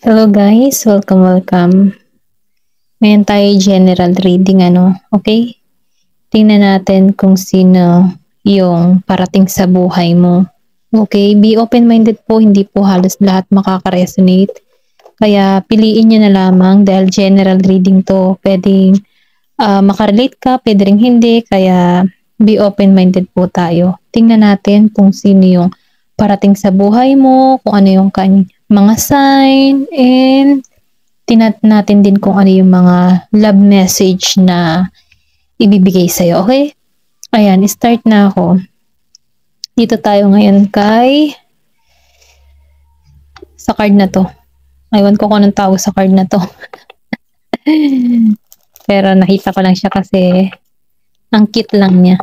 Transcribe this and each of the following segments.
Hello guys, welcome. Ngayon tayo general reading okay? Tingnan natin kung sino yung parating sa buhay mo. Okay, be open-minded po, hindi po halos lahat makaka-resonate. Kaya piliin nyo na lamang dahil general reading to. Pwedeng makarelate ka, pwede rin hindi. Kaya be open-minded po tayo. Tingnan natin kung sino yung parating sa buhay mo, kung ano yung mga sign, and tinat natin din kung ano yung mga love message na ibibigay sa'yo, okay? Ayan, start na ako. Dito tayo ngayon sa card na to. Aywan ko kung anong tawag sa card na to. Pero nakita ko lang siya kasi ang cute lang niya.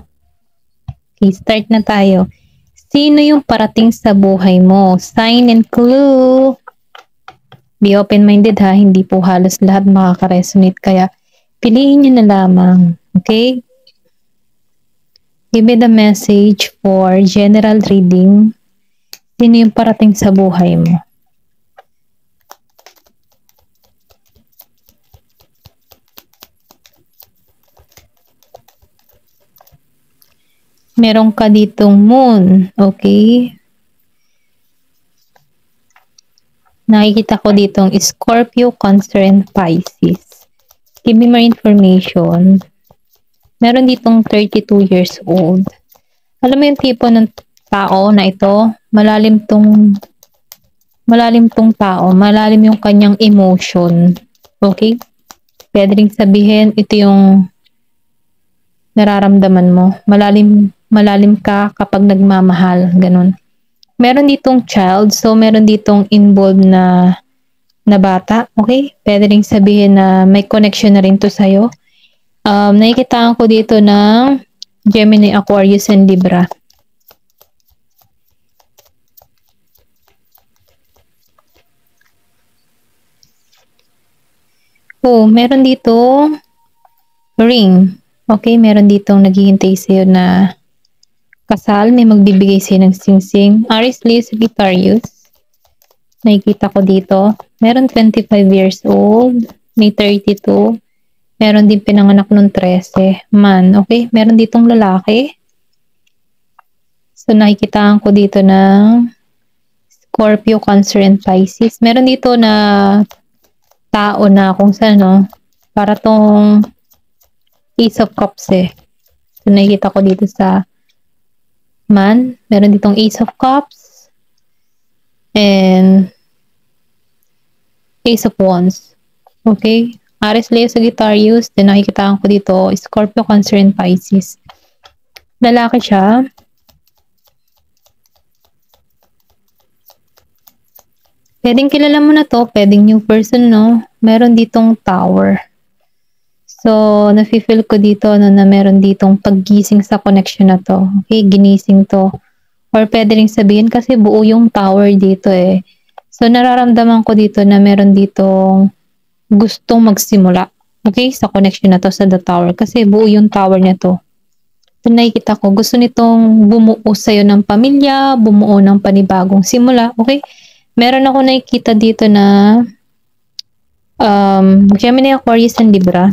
Okay, start na tayo. Sino yung parating sa buhay mo? Sign and clue. Be open-minded ha, hindi po halos lahat makaka-resonate. Kaya piliin nyo na lamang. Okay? Give me the message for general reading. Sino yung parating sa buhay mo? Meron ka ditong moon. Okay? Nakikita ko ditong Scorpio, Cancer, and Pisces. Give me more information. Meron ditong 32 years old. Alam mo yung tipo ng tao na ito? Malalim tong tao. Malalim yung kanyang emotion. Okay? Pwede rin sabihin, ito yung nararamdaman mo. Malalim ka kapag nagmamahal. Ganun. Meron ditong child. So, meron ditong involved na bata. Okay? Pwede rin sabihin na may connection na rin to sa'yo. Nakikitaan ko dito ng Gemini, Aquarius, and Libra. Oh, meron dito ring. Okay, meron ditong naghihintay sa'yo na kasal. May magbibigay sa'yo ng sing-sing. Aries, Leo, Sagittarius. Nakikita ko dito. Meron 25 years old. May 32. Meron din pinanganak nung 13. Man, okay? Meron ditong lalaki. So, nakikitaan ko dito ng Scorpio, Cancer, and Pisces. Meron dito na tao na kung saan, para tong Ace of Cups eh. So, nakikita ko dito sa man. Meron ditong Ace of Cups and Ace of Wands. Okay? Aries, Leo, Sagittarius. Then nakikitaan ko dito Scorpio, Cancer, and Pisces. Lalaki siya. Pwedeng kilala mo na to. Pwedeng new person, no? Meron ditong tower. So, nafe-feel ko dito na meron ditong paggising sa connection na to. Okay, ginising to. Or pwede rin sabihin kasi buo yung tower dito eh. So, nararamdaman ko dito na meron ditong gustong magsimula. Okay, sa connection na to sa the tower. Kasi buo yung tower na to. So, nakikita ko, gusto nitong bumuo sa'yo ng pamilya, bumuo ng panibagong simula. Okay, meron ako nakikita dito na Gemini, Aquarius, and Libra.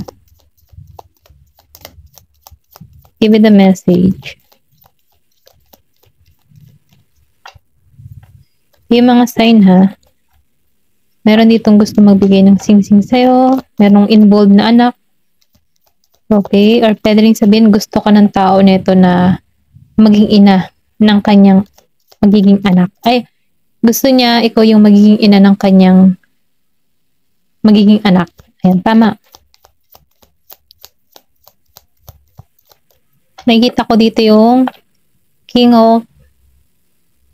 Give it a message. Yung mga sign ha. Meron ditong gusto magbigay ng sing-sing sa'yo. Merong involved na anak. Okay? Or pwede rin sabihin gusto ka ng tao nito na maging ina ng kanyang magiging anak. Ay, gusto niya ikaw yung magiging ina ng kanyang magiging anak. Ayan, tama. Nakikita ko dito yung King of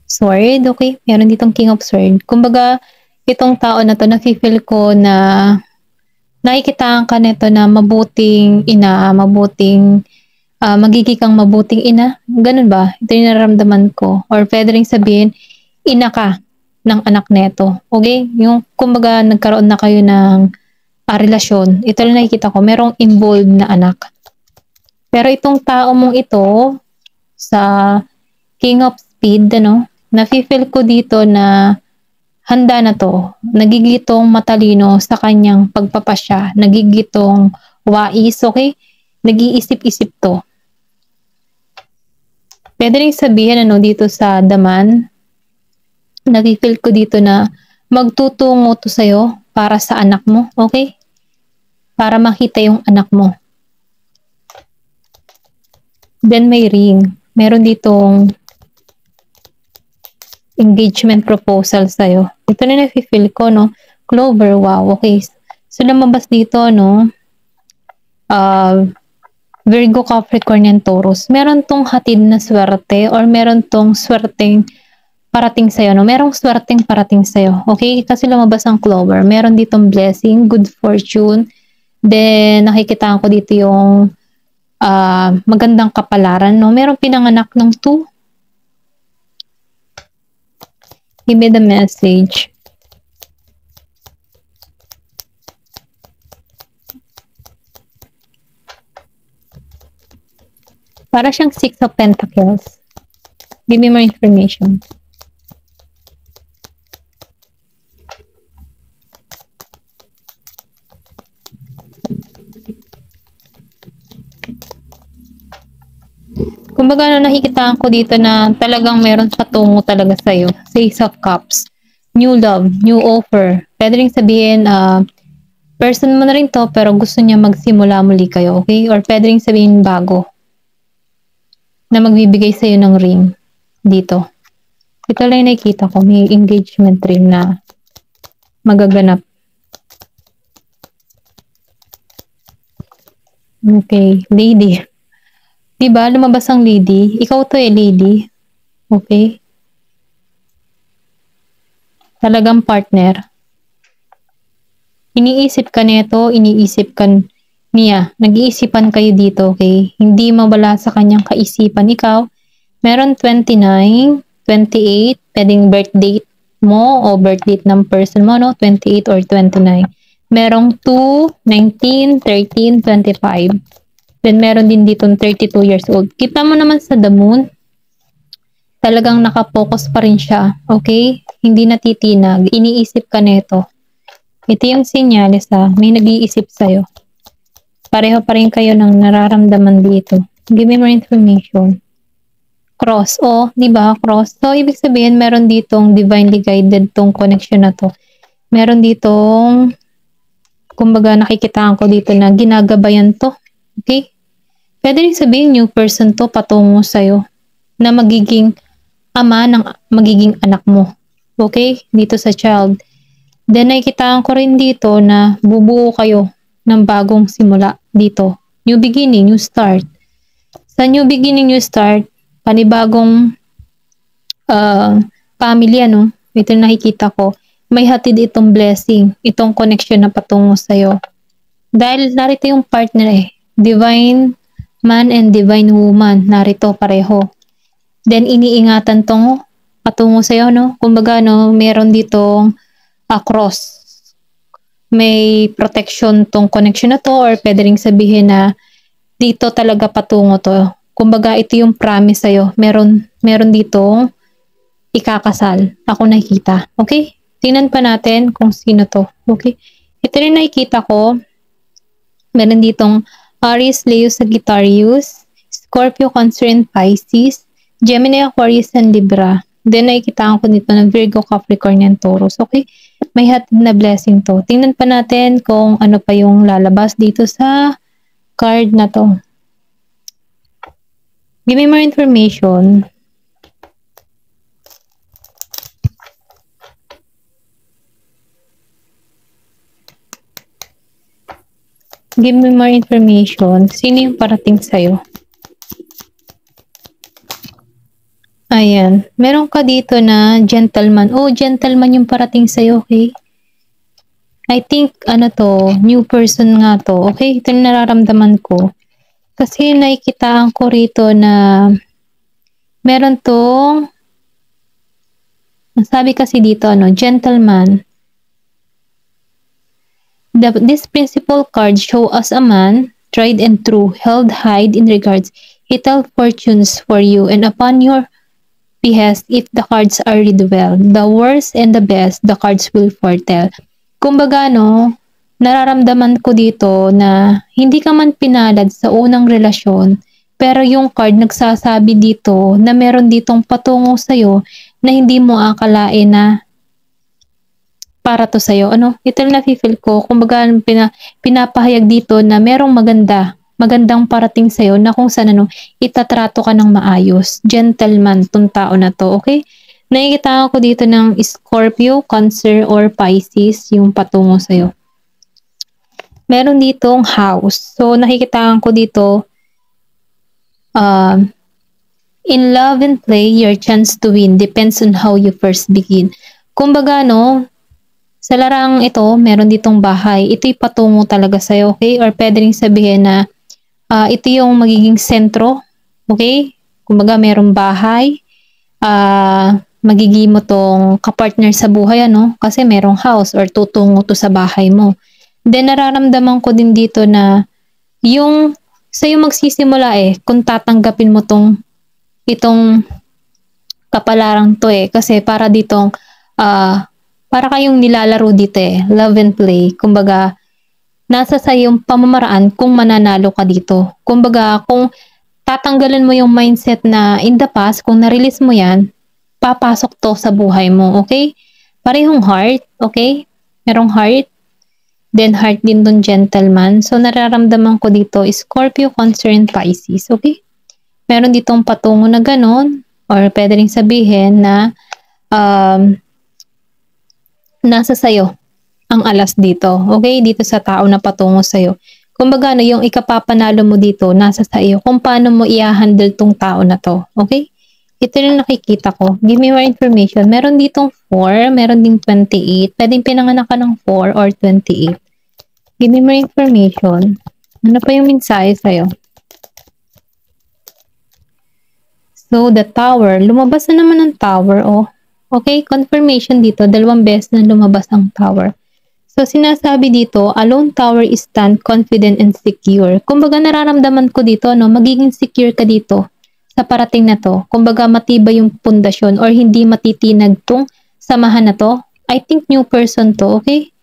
Sword. Okay? Meron ditong King of Sword. Kumbaga, itong tao na to, nafe-feel ko na nakikitaan ka nito na mabuting ina, magiging kang mabuting ina. Ganun ba? Ito yung nararamdaman ko. Or pwede rin sabihin, ina ka ng anak neto. Okay? Yung kumbaga, nagkaroon na kayo ng relasyon. Ito lang nakikita ko. Merong involved na anak. Pero itong tao mong ito, sa King of Speed, nafe-feel ko dito na handa na to. Nagigitong matalino sa kanyang pagpapasya. Nagigitong wais, okay? Nag-iisip-isip to. Pwede rin sabihin dito sa daman, nag-feel ko dito na magtutungo to sa'yo para sa anak mo, okay? Para makita yung anak mo. Then may ring. Meron ditong engagement proposal sa'yo. Ito na nafe-feel ko, no? Clover, wow, okay. So, lumabas dito, no? Virgo, Capricorn, and Taurus. Meron tong hatid na swerte or meron tong swerteng parating sa'yo, no? Merong swerteng parating sa'yo, okay? Kasi lumabas ang Clover. Meron ditong blessing, good fortune. Then, nakikita ko dito yung magandang kapalaran, no? Merong pinanganak ng 2. Give me the message. Para siyang 6 of Pentacles. Give me more information. Kumbaga, nakikitaan ko dito na talagang meron patungo talaga sa'yo. Six of Cups. New love, new offer. Pwede rin sabihin, person mo na rin to, pero gusto niya magsimula muli kayo, okay? Or pwede rin sabihin bago. Na magbibigay sa'yo ng ring. Dito. Ito lang nakikita ko. May engagement ring na magaganap. Okay. Lady. Diba, lumabas ang lady. Ikaw to lady. Okay? Talagang partner. Iniisip ka nito, iniisip ka niya. Nag-iisipan kayo dito, okay? Hindi mawala sa kanyang kaisipan. Ikaw, meron 29, 28, pwedeng birth date mo o birth date ng person mo, no? 28 or 29. Merong 2, 19, 13, 25. Then, meron din dito 32 years old. Kita mo naman sa the moon, talagang nakapokus pa rin siya. Okay? Hindi natitinag. Iniisip ka nito. Ito yung senyales may nag-iisip sa'yo. Pareho pa rin kayo ng nararamdaman dito. Give me more information. Cross. Di ba? Cross. So, ibig sabihin, meron ditong divinely guided tong connection na to. Meron ditong, kumbaga nakikitaan ko dito na ginagabayan to. Okay? Pwede rin sabihin new person to patungo sa'yo na magiging ama ng magiging anak mo. Okay? Dito sa child. Then, nakikitaan ko rin dito na bubuo kayo ng bagong simula dito. New beginning, new start. Sa new beginning, new start, panibagong family, ito nakikita ko, may hatid itong blessing, itong connection na patungo sa'yo. Dahil narito yung partner divine man and divine woman, narito pareho. Then, iniingatan tong patungo sa'yo, no? Kumbaga, meron ditong cross. May protection tong connection na to or pwede rin sabihin na dito talaga patungo to. Kumbaga, ito yung promise sa'yo. Meron ditong ikakasal. Ako nakikita. Okay? Tingnan pa natin kung sino to. Okay? Ito rin nakikita ko. Meron ditong Aries, Leo, Sagittarius, Scorpio, Cancer, and Pisces, Gemini, Aquarius, and Libra. Then, nakikita ko dito ng Virgo, Capricorn, and Taurus. Okay? May hatid na blessing to. Tingnan pa natin kung ano pa yung lalabas dito sa card na to. Give me more information. Give me more information. Sino yung parating sa'yo? Ayan. Meron ka dito na gentleman. Gentleman yung parating sa'yo, okay? I think, new person nga to. Okay? Ito yung nararamdaman ko. Kasi nakikitaan ko rito na meron tong sabi kasi dito, gentleman. This principal card show us a man, tried and true, held high in regards, eternal fortunes for you, and upon your behest if the cards are read well. The worst and the best, the cards will foretell. Kumbaga, no, nararamdaman ko dito na hindi ka man pinalad sa unang relasyon, pero yung card nagsasabi dito na meron ditong patungo sa'yo na hindi mo akalain na para to sa'yo. Ano? Ito na feel ko. Kumbaga, pinapahayag dito na merong magandang parating sa'yo na kung saan itatrato ka ng maayos. Gentleman tong tao na to, okay? Nakikita ko dito ng Scorpio, Cancer, or Pisces yung patungo sa'yo. Meron ditong house. So, nakikita ko dito, in love and play, your chance to win depends on how you first begin. Kumbaga, no, sa larang ito, meron ditong bahay. Ito'y patungo talaga sa'yo, okay? Or pwede rin sabihin na ito yung magiging sentro, okay? Kumbaga, merong bahay. Magiging mo tong kapartner sa buhay, ano? Kasi merong house or tutungo to sa bahay mo. Then, nararamdaman ko din dito na yung sa'yo magsisimula kung tatanggapin mo itong kapalarang to Kasi para ditong para kayong nilalaro dito love and play. Kumbaga, nasa sa iyong pamamaraan kung mananalo ka dito. Kumbaga, kung tatanggalin mo yung mindset na in the past, kung na-release mo yan, papasok to sa buhay mo, okay? Parehong heart, okay? Merong heart, then heart din dun gentleman. So, nararamdaman ko dito, Scorpio, Cancer, and Pisces, okay? Meron ditong patungo na ganon, or pwede rin sabihin na nasa sayo ang alas dito. Okay? Dito sa tao na patungo sa'yo. Kumbaga, yung ikapapanalo mo dito, nasa sa'yo. Kung paano mo i-handle tong tao na to. Okay? Ito rin nakikita ko. Give me more information. Meron ditong 4, meron ding 28. Pwedeng pinanganak ka ng 4 or 28. Give me more information. Ano pa yung mensahe sa'yo? So, the tower. Lumabas na naman ang tower, Okay, confirmation dito, 2 beses na lumabas ang tower. So, sinasabi dito, alone tower is stand confident and secure. Kumbaga, nararamdaman ko dito, magiging secure ka dito sa parating na to. Kumbaga, matibay yung pundasyon or hindi matitinag tong samahan na to. I think new person to, okay?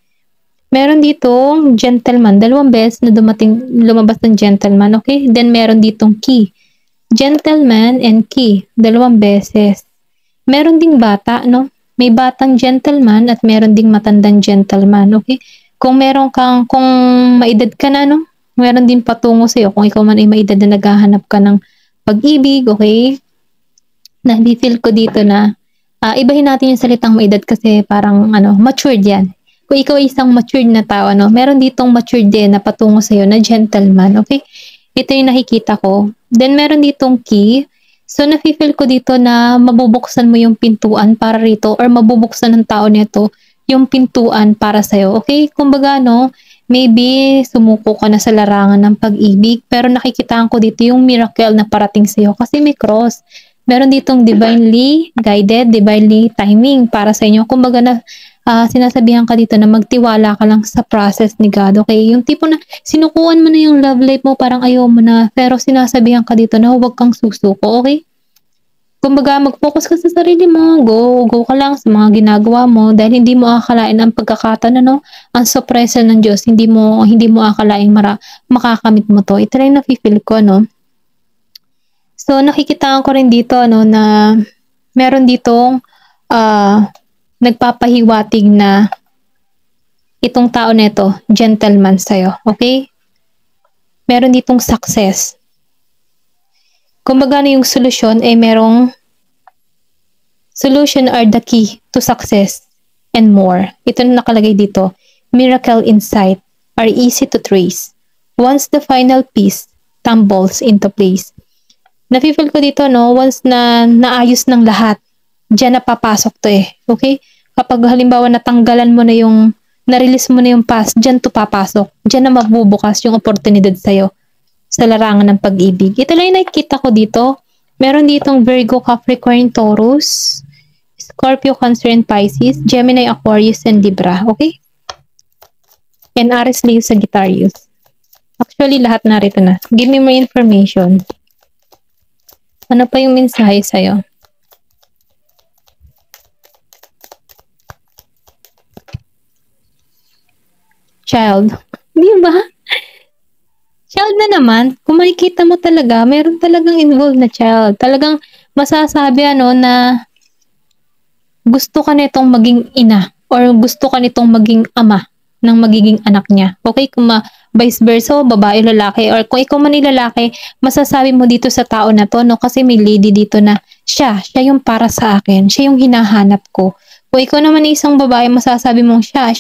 Meron ditong gentleman, 2 beses na lumabas ng gentleman, okay? Then, meron ditong key. Gentleman and key, 2 beses. Meron ding bata, no? May batang gentleman at meron ding matandang gentleman, okay? Kung maedad ka na, no? Meron din patungo sa'yo. Kung ikaw man ay maedad na naghahanap ka ng pag-ibig, okay? Na-feel ko dito na, ibahin natin yung salitang maedad kasi parang, matured yan. Kung ikaw ay isang matured na tao, meron ditong matured din na patungo sa'yo na gentleman, okay? Ito yung nakikita ko. Then, meron ditong key. So, nafe-feel ko dito na mabubuksan mo yung pintuan para rito or mabubuksan ng tao nito yung pintuan para sa'yo. Okay? Kumbaga, maybe sumuko ka na sa larangan ng pag-ibig pero nakikitaan ko dito yung miracle na parating sa'yo kasi may cross. Meron ditong divinely guided, divinely timing para sa inyo. Kumbaga sinasabihan ka dito na magtiwala ka lang sa process ni God. Okay? Yung tipo na sinukuan mo na yung love life mo, parang ayaw mo na, pero sinasabihan ka dito na huwag kang susuko. Okay? Kumbaga, mag-focus ka sa sarili mo. Go ka lang sa mga ginagawa mo dahil hindi mo akalain ang pagkakataon ang sorpresa ng Diyos. Hindi mo akalain makakamit mo to. Ito rin nafe-feel ko, So, nakikitaan ko rin dito, na meron ditong nagpapahiwatig na itong tao nito, gentleman sa'yo. Okay? Meron ditong success. Kumbaga yung solusyon ay merong solution are the key to success and more. Ito na nakalagay dito. Miracle insight are easy to trace. Once the final piece tumbles into place. Nafe-feel ko dito, once na naayos ng lahat, diyan na papasok to Okay? Kapag halimbawa natanggalan mo na na-release mo na yung past, diyan to papasok. Diyan na mabubukas yung oportunidad sa'yo sa larangan ng pag-ibig. Ito lang yung nakikita ko dito. Meron ditong Virgo, Capricorn, Taurus, Scorpio, Cancer, and Pisces, Gemini, Aquarius, and Libra. Okay? And Aries, Leo, Sagittarius. Actually, lahat narito na. Give me more information. Ano pa yung mensahe sa'yo? child. Di ba? Child na naman, kung makikita mo talaga, meron talagang involved na child. Talagang masasabi na gusto ka nitong maging ina or gusto ka nitong maging ama ng magiging anak niya. Okay? Kung vice versa, babae, lalaki, or kung ikaw man lalaki, masasabi mo dito sa tao na to, no? Kasi may lady dito na siya yung para sa akin, siya yung hinahanap ko. Kung ikaw naman isang babae, masasabi mong siya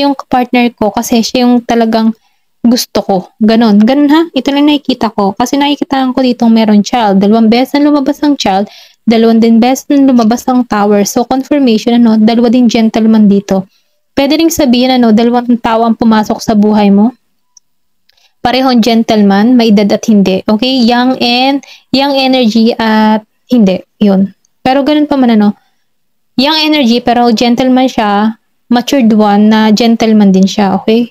yung partner ko kasi siya yung talagang gusto ko. Ganon ha? Ito lang nakikita ko. Kasi nakikita ko dito meron child. 2 beses na lumabas ang child, 2 din beses na lumabas ang tower. So, confirmation, 2 din gentleman dito. Pwede ring sabihin, 2 tao ang pumasok sa buhay mo. Parehong gentleman, may edad at hindi. Okay? Young energy at hindi. Yun. Pero ganun pa man, young energy, pero gentleman siya, matured one na gentleman din siya. Okay?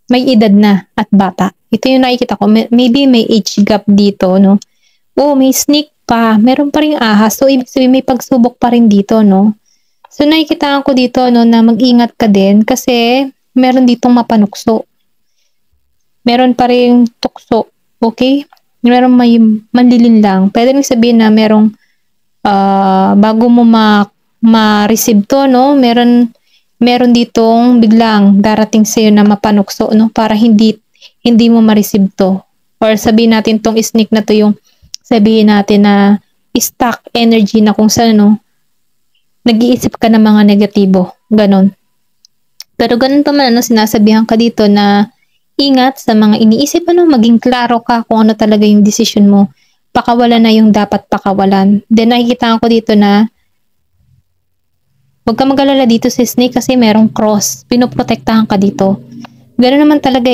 May edad na at bata. Ito yung nakikita ko. Maybe may age gap dito, no? Oh, may snake pa. Meron pa ring ahas. So, ibig sabihin may pagsubok pa rin dito, no? So, nakikita ko dito, na mag-ingat ka din kasi meron ditong mapanukso. Meron pa ring tukso. Okay? Meron may manlilin lang. Pwede rin sabihin na merong bago mo ma-receive to, no? Meron ditong biglang darating sa'yo na mapanukso, no? Para hindi mo ma-receive to. Or sabihin natin tong snake na to yung sabihin natin na stuck energy na kung saan, nag-iisip ka ng mga negatibo. Ganon. Pero ganon pa man, sinasabihan ka dito na ingat sa mga iniisip, maging klaro ka kung ano talaga yung decision mo. Pakawalan na yung dapat pakawalan. Then nakikita ko dito na huwag ka mag-alala dito si snake kasi merong cross. Pinoprotektahan ka dito. Ganoon naman talaga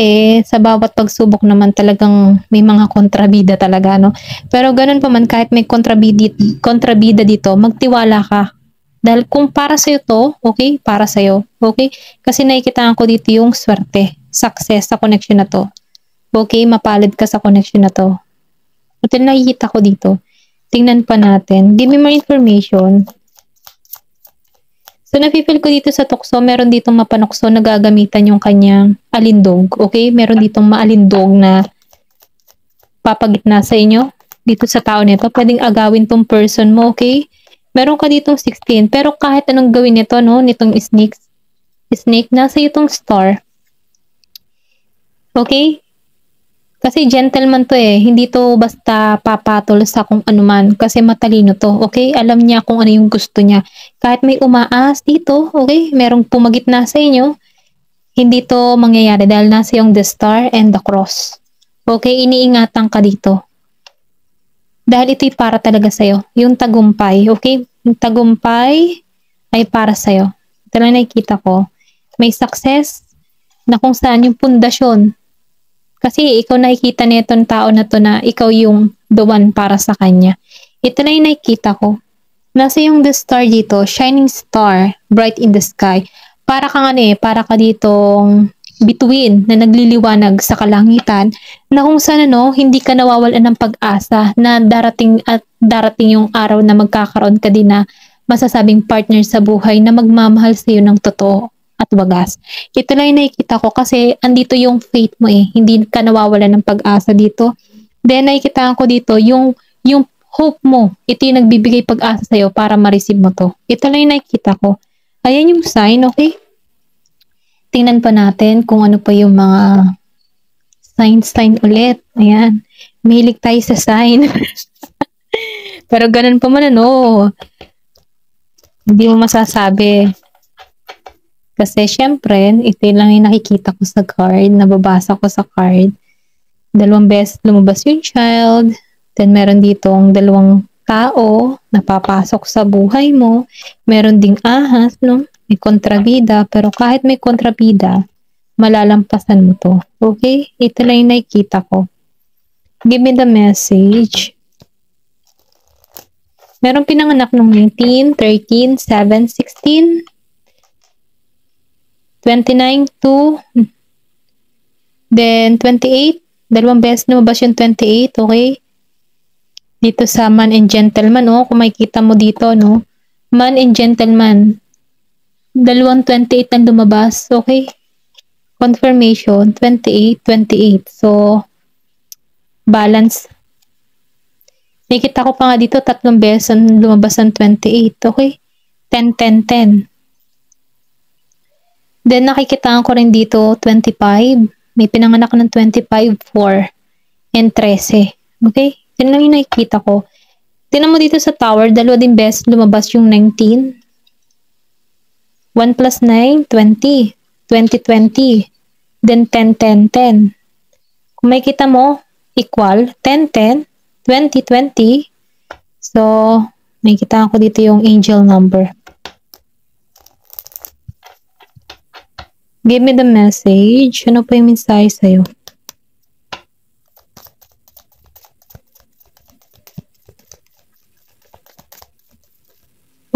sa bawat pagsubok naman talagang may mga kontrabida talaga, no? Pero ganoon pa man, kahit may kontrabida dito, magtiwala ka. Dahil kung para sa'yo to, okay? Para sa'yo, okay? Kasi nakikita ko dito yung swerte, success sa connection na to. Okay? Mapalad ka sa connection na to. Ito nakikita ko dito. Tingnan pa natin. Give me more information. So, napipil ko dito sa tukso, meron ditong mapanukso na gagamitan yung kanyang alindog. Okay? Meron ditong maalindog na papagitna sa inyo. Dito sa tao nito, pwedeng agawin tong person mo. Okay? Meron ka ditong 16. Pero kahit anong gawin nito, nitong snake, nasa itong star. Okay? Kasi gentleman to hindi to basta papatol sa kung anuman kasi matalino to, okay? Alam niya kung ano yung gusto niya. Kahit may umaas dito, okay? Merong pumagitna sa inyo, hindi to mangyayari dahil nasa yung the star and the cross. Okay? Iniingatan ka dito. Dahil ito'y para talaga sa'yo. Yung tagumpay, okay? Yung tagumpay ay para sa'yo. Ito lang nakikita ko. May success na kung saan yung pundasyon. Kasi ikaw nakikita nitong tao na to na ikaw yung the one para sa kanya. Ito na yung nakikita ko. Nasa yung the star dito, shining star, bright in the sky. Para ka para ka ditong bituin na nagliliwanag sa kalangitan na kung saan hindi ka nawawalan ng pag-asa na darating yung araw na magkakaroon ka din na masasabing partner sa buhay na magmamahal sa iyo ng totoo at wagas. Ito lang yung nakikita ko kasi andito yung faith mo hindi ka nawawalan ng pag-asa dito. Then nakikita ko dito yung hope mo. Ito yung nagbibigay pag-asa sa'yo para ma-receive mo to. Ito lang yung nakikita ko. Ayan yung sign, okay? Tingnan pa natin kung ano pa yung mga sign ulit. Ayan. Mahilig tayo sa sign. Pero ganun pa man hindi mo masasabi. Kasi syempre, ito lang yung nakikita ko sa card, nababasa ko sa card. 2 beses lumabas yung child, then meron ditong 2 tao na papasok sa buhay mo. Meron ding ahas, may kontrabida, pero kahit may kontrabida, malalampasan mo to. Okay? Ito lang yung nakikita ko. Give me the message. Meron pinanganak ng 19, 13, 7, 16, 29 to then 28. 2 beses lumabas yung 28, okay? Dito sa man and gentleman, kung makikita mo dito, man and gentleman. Dalawang 28 ang lumabas. Okay? Confirmation, 28, 28. So, balance. Nakikita ko pa nga dito, 3 beses ang lumabas ng 28. Okay? 10, 10, 10. Then, nakikita ko rin dito, 25. May pinanganak ng 25, 4, and 13. Okay? Yan lang yung nakikita ko. Tingnan mo dito sa tower, dalawa din beses lumabas yung 19. 1 plus 9, 20. 20, 20. Then 10, 10, 10. Kung makikita mo, equal, 10, 10, 20, 20. So, nakikita ko dito yung angel number. Give me the message. Ano po yung mensahe sa'yo?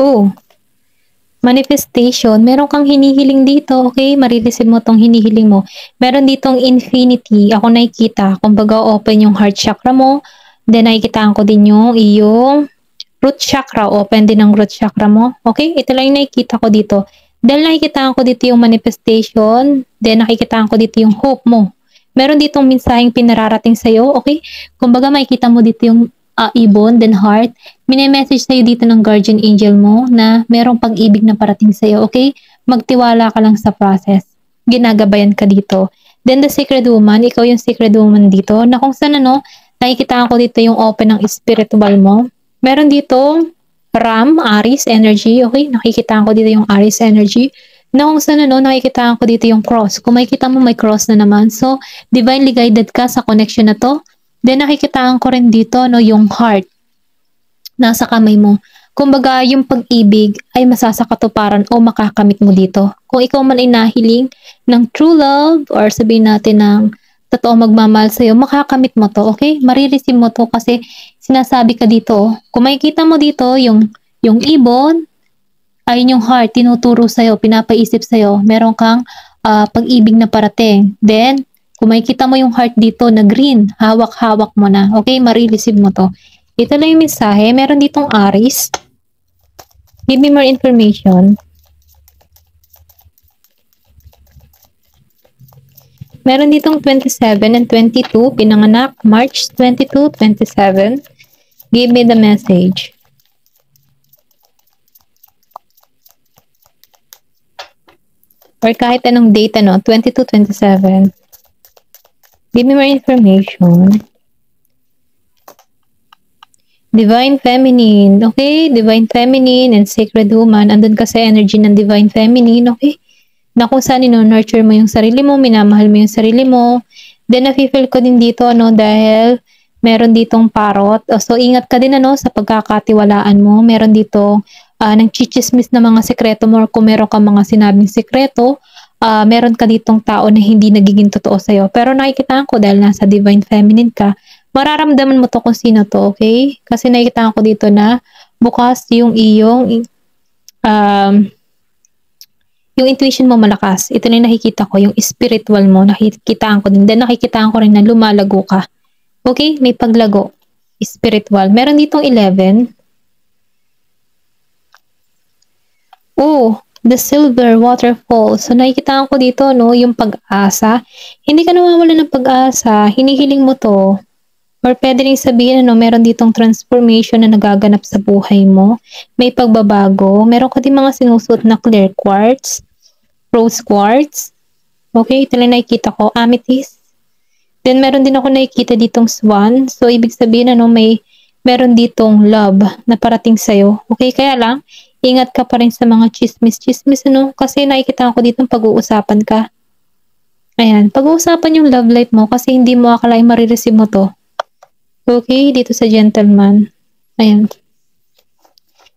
Oh, manifestation. Meron kang hinihiling dito, okay? Marireceive mo tong hinihiling mo. Meron ditong infinity. Ako nakikita. Kumbaga, open yung heart chakra mo. Then, nakikitaan ko din yung iyong root chakra. Open din ang root chakra mo. Okay? Ito lang yung nakikita ko dito. Dahil nakikitaan ko dito yung manifestation. Then, nakikitaan ko dito yung hope mo. Meron ditong mensaheng pinararating sa'yo. Okay? Kumbaga, makikita mo dito yung ibon, then heart. Mini-message sa'yo dito ng guardian angel mo na merong pag-ibig na parating sa'yo, okay? Magtiwala ka lang sa process. Ginagabayan ka dito. Then the secret woman, ikaw yung secret woman dito, na kung saan nakikita ko dito yung open ng spiritual mo. Meron dito, Ram, Aries energy, okay? Nakikita ko dito yung Aries energy. Na kung saan nakikita ko dito yung cross. Kung makikita mo, may cross na naman. So, divinely guided ka sa connection na to. Then nakikitaan ko rin dito yung heart nasa kamay mo. Kumbaga yung pag-ibig ay masasakatuparan o makakamit mo dito. Kung ikaw man ay nahiling ng true love or sabihin natin ng totoo magmamahal sa'yo, makakamit mo to, okay? Marireceive mo to kasi sinasabi ka dito. Kung makikita mo dito yung ibon ay yung heart, tinuturo sa'yo, pinapaisip sa'yo, meron kang pag-ibig na parating. Then, kung makikita mo yung heart dito na green, hawak-hawak mo na. Okay, marireceive mo to. Ito lang yung mensahe. Meron ditong Aries. Give me more information. Meron ditong 27 and 22. Pinanganak March 22, 27. Give me the message. Or kahit anong date, 22, 27. Give me more information. Divine Feminine. Okay? Divine Feminine and Sacred Woman. Andun ka sa energy ng Divine Feminine. Okay? Na kung saan nurture mo yung sarili mo, minamahal mo yung sarili mo. Then, nafe-feel ko din dito, dahil meron ditong parrot. So, ingat ka din, sa pagkakatiwalaan mo. Meron dito ng chichismis na mga sekreto mo or kung meron ka mga sinabing sekreto, meron ka ditong tao na hindi nagiging totoo sa'yo. Pero nakikita ko dahil nasa Divine Feminine ka, mararamdaman mo to kung sino to, okay? Kasi nakikita ko dito na bukas yung iyong yung intuition mo malakas. Ito na yung nakikita ko, yung spiritual mo, nakikita ko din. Then nakikita ko rin na lumalago ka. Okay? May paglago. Spiritual. Meron ditong 11. Oh, the silver waterfall. So, nakikita ko dito, yung pag-asa. Hindi ka nawawala ng pag-asa. Hinihiling mo to. Or pwede rin sabihin, meron ditong transformation na nagaganap sa buhay mo. May pagbabago. Meron ka din mga sinusuot na clear quartz. Rose quartz. Okay, ito lang nakikita ko. Amethyst. Then, meron din ako nakikita ditong swan. So, ibig sabihin, meron ditong love na parating sa'yo. Okay, kaya lang, ingat ka pa rin sa mga chismis, kasi nakikita ko dito pag-uusapan ka. Ayan, pag-uusapan yung love life mo kasi hindi mo akalain marireceive mo to. Okay, dito sa gentleman. Ayan.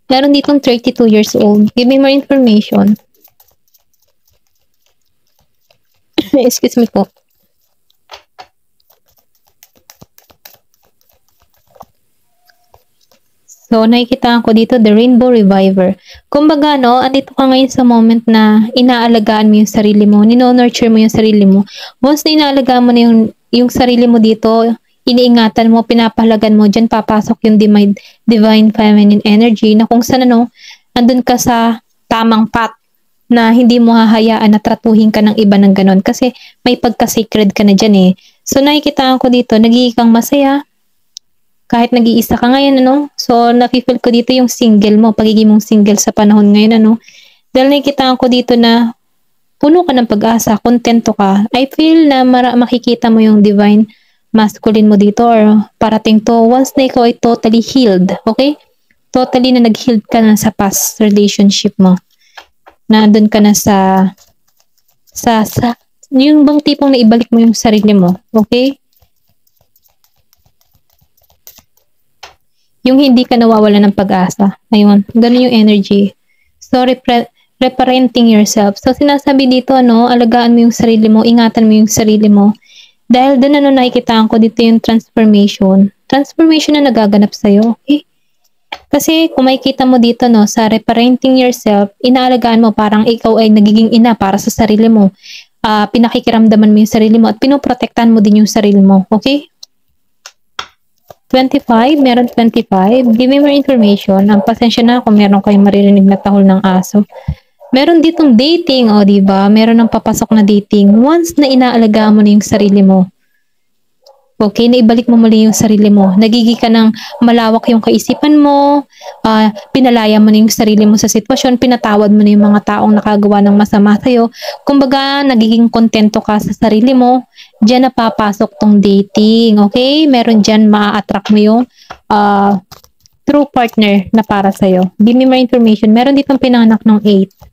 Meron ditong 32 years old. Give me more information. Excuse me po. So, nakikita ko dito, the Rainbow Reviver. Kumbaga, andito ka ngayon sa moment na inaalagaan mo yung sarili mo, nurture mo yung sarili mo. Once na inaalagaan mo na yung sarili mo dito, iniingatan mo, pinapahalagan mo, dyan papasok yung divine feminine energy na kung saan andun ka sa tamang path. na hindi mo hahayaan na tratuhin ka ng iba ng ganon kasi may pagka-sacred ka na dyan eh. So nakikita ko dito, nagiging kang masaya kahit nag-iisa ka ngayon, ano? So nafe-feel ko dito yung single mo, pagiging mong single sa panahon ngayon, ano? Dahil nakikita ko dito na puno ka ng pag-asa, kontento ka. I feel na makikita mo yung divine masculine mo dito or parating to once na ikaw ay totally healed, okay? Totally na nag-healed ka na sa past relationship mo. Nandun ka na sa yung bang tipong naibalik mo yung sarili mo, okay? Yung hindi ka nawawala ng pag-asa. Ayun, ganun yung energy. So, reparenting yourself. So, sinasabi dito, alagaan mo yung sarili mo, ingatan mo yung sarili mo. Dahil doon, nakikitaan ko dito yung transformation. Transformation na nagaganap sa'yo, okay? Kasi kung makikita mo dito, sa reparenting yourself, inaalagaan mo, parang ikaw ay nagiging ina para sa sarili mo. Pinakikiramdaman mo yung sarili mo at pinoprotektahan mo din yung sarili mo, okay? 25, meron 25. Give me more information. Ang pasensya na kung meron kayong maririnig na tahol ng aso. Meron ditong dating, diba? Meron ng papasok na dating. Once na inaalagaan mo na yung sarili mo, okay, naibalik mo muli yung sarili mo. Nagiging ka ng malawak yung kaisipan mo, pinalaya mo na yung sarili mo sa sitwasyon, pinatawad mo na yung mga taong nakagawa ng masama sa'yo. Kumbaga, nagiging kontento ka sa sarili mo. Diyan napapasok tong dating, okay? Meron diyan maa-attract mo yung true partner na para sa'yo. Give me more information. Meron ditong pinanganak ng 8.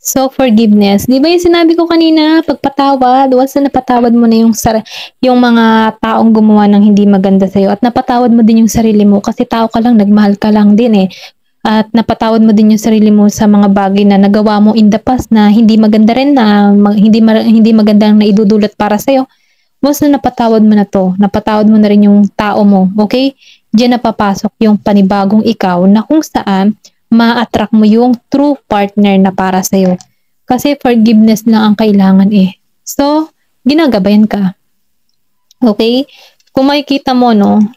So, forgiveness. Di ba yung sinabi ko kanina, pagpatawad, once na napatawad mo na yung mga taong gumawa ng hindi maganda sa'yo at napatawad mo din yung sarili mo kasi tao ka lang, nagmahal ka lang din eh. At napatawad mo din yung sarili mo sa mga bagay na nagawa mo in the past na hindi maganda rin, na hindi magandang na idudulot para sa'yo. Once na napatawad mo na to, napatawad mo na rin yung tao mo, okay? Diyan napapasok yung panibagong ikaw na kung saan ma-attract mo yung true partner na para sa'yo. Kasi forgiveness lang ang kailangan eh. So, ginagabayan ka. Okay? Kung makikita mo,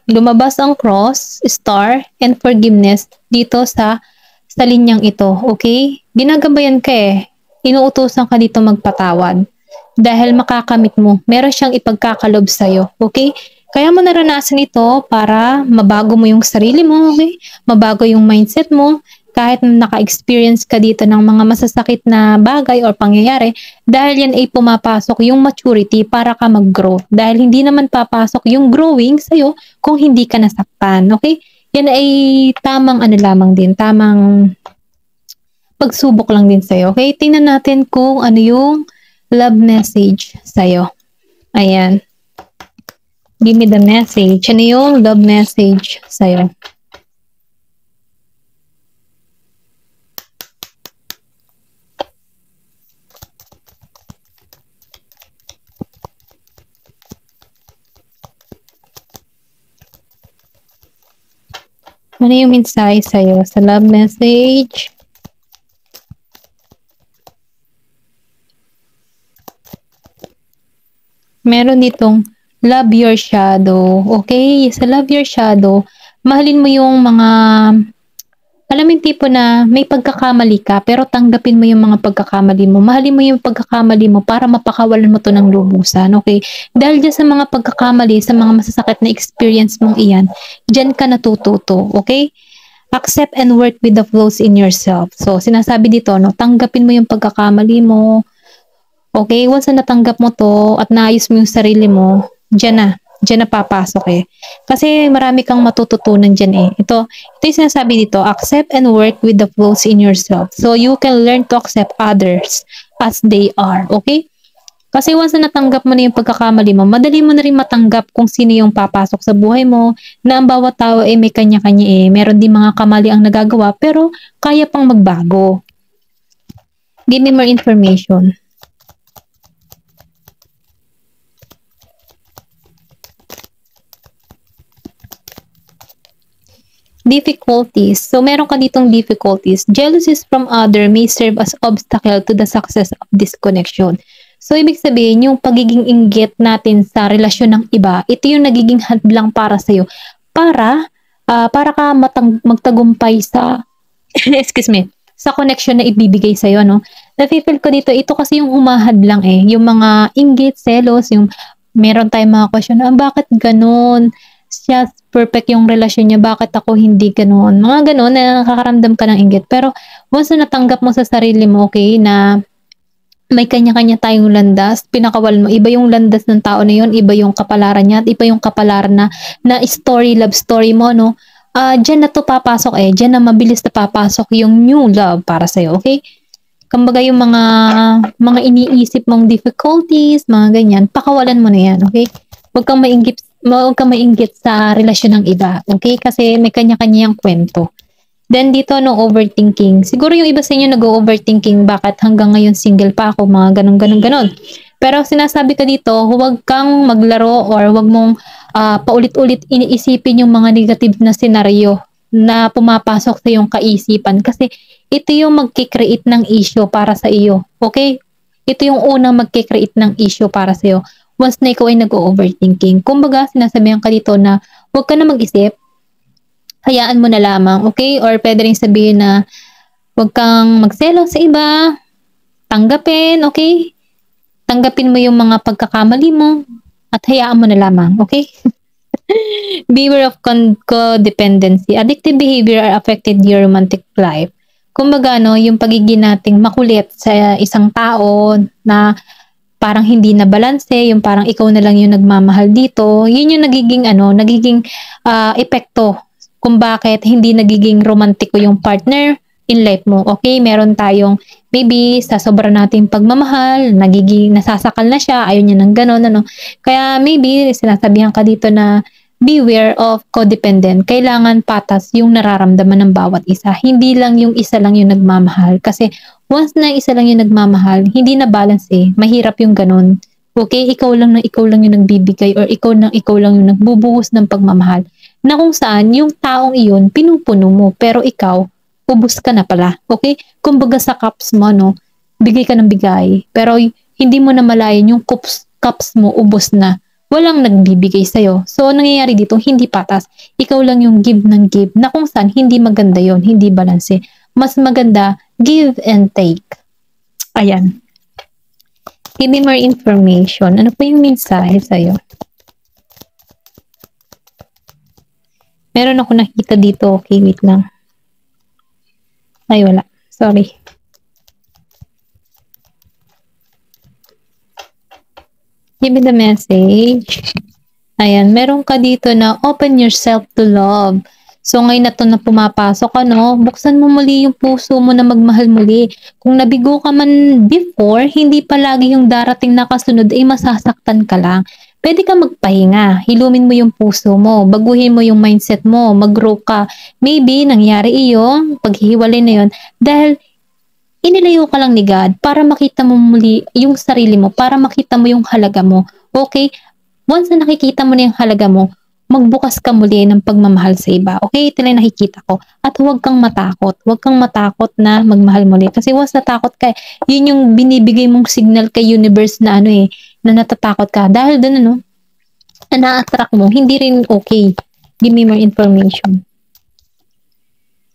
lumabas ang cross, star, and forgiveness dito sa linyang ito. Okay? Ginagabayan ka eh. Inuutosan ka dito magpatawad. Dahil makakamit mo, meron siyang ipagkakalob sa'yo. Okay? Kaya mo naranasan ito para mabago mo yung sarili mo, okay? Mabago yung mindset mo, kahit naka-experience ka dito ng mga masasakit na bagay or pangyayari, dahil yan ay pumapasok yung maturity para ka mag-grow. Dahil hindi naman papasok yung growing sa'yo kung hindi ka nasaktan, okay? Yan ay tamang lamang din, tamang pagsubok lang din sa'yo, okay? Tingnan natin kung ano yung love message sa'yo. Ayan. Give me the message. Ano yung love message sa'yo? Ano yung mensahe sa'yo sa love message? Meron ditong love your shadow. Okay? Sa love your shadow, mahalin mo yung mga, alam mo yung tipo na may pagkakamali ka, pero tanggapin mo yung mga pagkakamali mo. Mahalin mo yung pagkakamali mo para mapakawalan mo to ng lubusan. Okay? Dahil dyan sa mga pagkakamali, sa mga masasakit na experience mong iyan, dyan ka natututo. Okay? Accept and work with the flaws in yourself. So, sinasabi dito, tanggapin mo yung pagkakamali mo. Okay? Once na natanggap mo to at naayos mo yung sarili mo, dyan na papasok eh. Kasi marami kang matututunan dyan eh. Ito yung sinasabi dito, accept and work with the flaws in yourself. So, you can learn to accept others as they are. Okay? Kasi once na natanggap mo na yung pagkakamali mo, madali mo na rin matanggap kung sino yung papasok sa buhay mo, na ang bawat tao ay may kanya-kanya eh. Meron din mga kamali ang nagagawa, pero kaya pang magbago. Give me more information. Difficulties. So, meron ka ditong difficulties. Jealousies from other may serve as obstacle to the success of this connection. So, ibig sabihin, yung pagiging inggit natin sa relasyon ng iba, ito yung nagiging hadlang para sa'yo. Para ka magtagumpay sa, excuse me, sa connection na ibibigay sa'yo, no? Nafe-feel ko dito, ito kasi yung humahadlang yung mga inggit, selos, yung meron tayong mga question, bakit ganun? Siya, perfect yung relasyon niya, bakit ako hindi ganun? Mga ganun, na nakakaramdam ka ng inggit. Pero, once na natanggap mo sa sarili mo, okay, na may kanya-kanya tayong landas, pinakawal mo, iba yung landas ng tao na yun, iba yung kapalaran niya, at iba yung kapalaran na story, love story mo, no? Diyan na to papasok diyan na mabilis na papasok yung new love para sa'yo, okay? Kumbaga yung mga iniisip mong difficulties, mga ganyan, pakawalan mo na yan, okay? Huwag kang mainggit sa relasyon ng iba, okay? Kasi may kanya-kanya yung kwento. Then dito, no, overthinking. Siguro yung iba sa inyo nag-overthinking, bakit hanggang ngayon single pa ako, mga ganon. Pero sinasabi ko dito, huwag kang maglaro or huwag mong paulit-ulit iniisipin yung mga negative na senaryo na pumapasok sa iyong kaisipan. Kasi ito yung magkikreate ng issue para sa iyo. Okay? Ito yung unang magkikreate ng issue para sa iyo. Once na ikaw ay nag-overthinking. Kumbaga, sinasabihan ka dito na huwag ka na mag-isip, hayaan mo na lamang, okay? Or pwede rin sabihin na huwag kang magselos sa iba, tanggapin, okay? Tanggapin mo yung mga pagkakamali mo at hayaan mo na lamang, okay? Beware of codependency. Addictive behavior are affected your romantic life. Kumbaga, no, yung pagiging nating makulit sa isang tao na parang hindi na balanse, yung parang ikaw na lang yung nagmamahal dito, yun yung nagiging epekto kung bakit hindi nagiging romantiko yung partner in life mo. Okay, meron tayong maybe sa sobra nating pagmamahal, nasasakal na siya, ayaw niya ng gano'n, ano. Kaya maybe sinasabihan ka dito na beware of codependent. Kailangan patas yung nararamdaman ng bawat isa. Hindi lang yung isa lang yung nagmamahal. Kasi once na isa lang yung nagmamahal, hindi na balance Mahirap yung gano'n. Okay, ikaw lang yung nagbibigay or ikaw lang yung nagbubuhos ng pagmamahal. Na kung saan yung taong iyon pinupuno mo pero ikaw ubos ka na pala. Okay? Kumbaga sa cups mo, no, bigay ka ng bigay pero hindi mo na malayan yung cups mo ubos na. Walang nagbibigay sa'yo. So, nangyayari dito, hindi patas. Ikaw lang yung give ng give na kung saan hindi maganda yon, hindi balanse. Mas maganda, give and take. Ayan. Give me more information. Ano po yung mensahe sa'yo? Meron ako nakita dito. Okay, wait lang. Ay, wala. Sorry. Give me the message. Ayan, meron ka dito na open yourself to love. So, ngayon na to na pumapasok, buksan mo muli yung puso mo na magmahal muli. Kung nabigo ka man before, hindi palagi yung darating na kasunod ay masasaktan ka lang. Pwede ka magpahinga, hilumin mo yung puso mo, baguhin mo yung mindset mo, mag-grow ka. Maybe, nangyari iyo, paghihiwalay na yun, dahil inilayo ka lang ni God para makita mo muli yung sarili mo, para makita mo yung halaga mo. Okay? Once na nakikita mo na yung halaga mo, magbukas ka muli ng pagmamahal sa iba. Okay? Ito lang nakikita ko. At huwag kang matakot. Huwag kang matakot na magmahal muli. Kasi once natakot ka, yun yung binibigay mong signal kay universe na na natatakot ka. Dahil doon, na na-attract mo, hindi rin okay. Give me more information.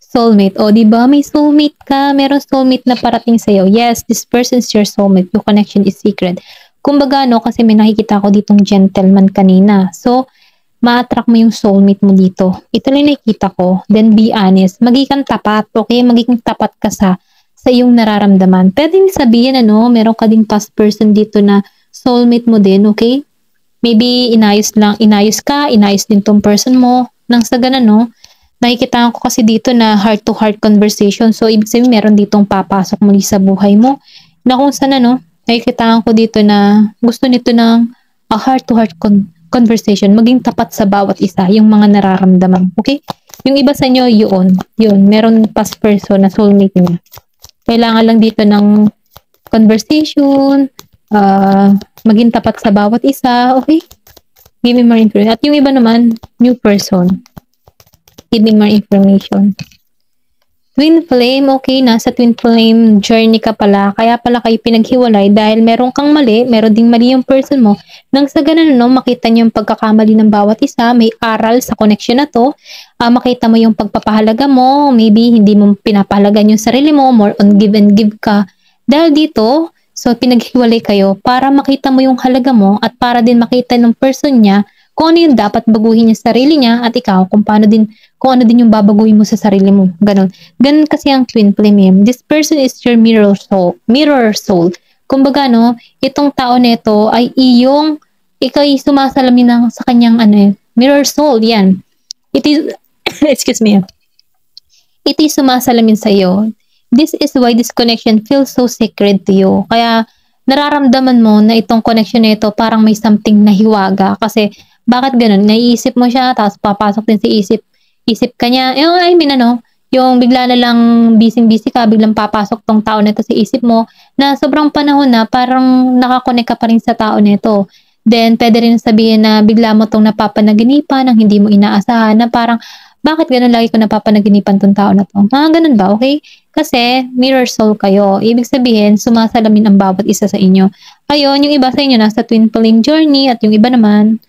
Soulmate. O, diba? May soulmate ka. Meron soulmate na parating sa'yo. Yes, this person's your soulmate. Your connection is secret. Kumbaga, kasi may nakikita ko ditong gentleman kanina. So, ma-attract mo yung soulmate mo dito. Ito lang nakikita ko. Then, be honest. Magiging tapat. Okay? Magiging tapat ka sa iyong nararamdaman. Pwedeng sabihin, meron ka ding past person dito na soulmate mo din. Okay? Maybe, inayos din tong person mo. Nang sa ganun, nakikita ko kasi dito na heart-to-heart conversation. So, ibig sabihin, meron ditong papasok muli sa buhay mo. Na kung saan, nakikita ko dito na gusto nito ng heart-to-heart conversation. Maging tapat sa bawat isa, yung mga nararamdaman. Okay? Yung iba sa inyo, yun. Meron past person na soulmate niya. Kailangan lang dito ng conversation, maging tapat sa bawat isa. Okay? Give me more information. At yung iba naman, new person. Give me more information. Twin flame, okay, nasa twin flame journey ka pala. Kaya pala kayo pinaghiwalay dahil meron kang mali, meron ding mali yung person mo. Nang sa ganun, no, makita niyo yung pagkakamali ng bawat isa, may aral sa connection na to. Makita mo yung pagpapahalaga mo, maybe hindi mo pinapahalagan yung sarili mo, more on give and give ka. Dahil dito, so pinaghiwalay kayo para makita mo yung halaga mo at para din makita ng person niya kung ano yung dapat baguhin niya sa sarili niya at ikaw kung ano din yung babaguhin mo sa sarili mo. Ganon. Ganon kasi ang twin flame. This person is your mirror soul. Mirror soul. Kumbaga, no, itong tao nito ay ikay sumasalamin sa kanyang mirror soul. Yan. It is, excuse me. It is sumasalamin sa iyo. This is why this connection feels so sacred to you. Kaya, nararamdaman mo na itong connection nito parang may something na hiwaga kasi bakit ganun? Naiisip mo siya, tapos papasok din sa isip ka niya. I mean, yung bigla na lang busy-busy ka, biglang papasok tong tao nito sa isip mo, na sobrang panahon na parang nakakonect ka pa rin sa tao nito. Then, pwede rin sabihin na bigla mo tong napapanaginipan ng hindi mo inaasahan, na parang, bakit ganun lagi ko napapanaginipan tong tao na to? Ganun ba? Okay? Kasi, mirror soul kayo. Ibig sabihin, sumasalamin ang bawat isa sa inyo. Ayun, yung iba sa inyo nasa twin flame journey at yung iba naman,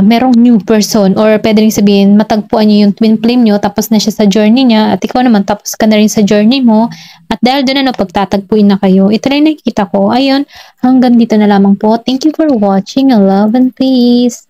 merong new person or pwede rin sabihin matagpuan niyo yung twin flame niyo tapos na siya sa journey niya at ikaw naman tapos ka na rin sa journey mo at dahil doon pagtatagpuin na kayo. Ito na nakikita ko. Ayun, hanggang dito na lamang po. Thank you for watching. Love and peace.